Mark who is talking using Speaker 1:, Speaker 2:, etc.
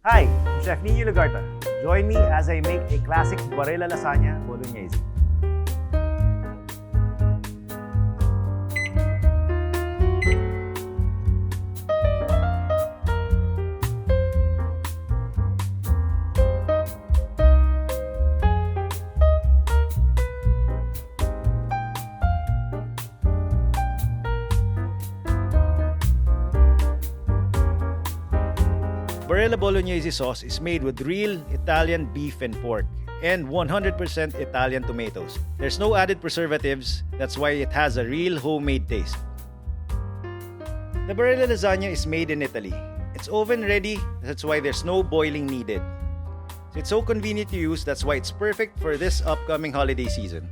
Speaker 1: Hi, I'm Chef Nino Logarta. Join me as I make a classic Barilla Lasagna Bolognese. Barilla Bolognese sauce is made with real Italian beef and pork and 100% Italian tomatoes. There's no added preservatives, that's why it has a real homemade taste. The Barilla lasagna is made in Italy. It's oven ready, that's why there's no boiling needed. It's so convenient to use, that's why it's perfect for this upcoming holiday season.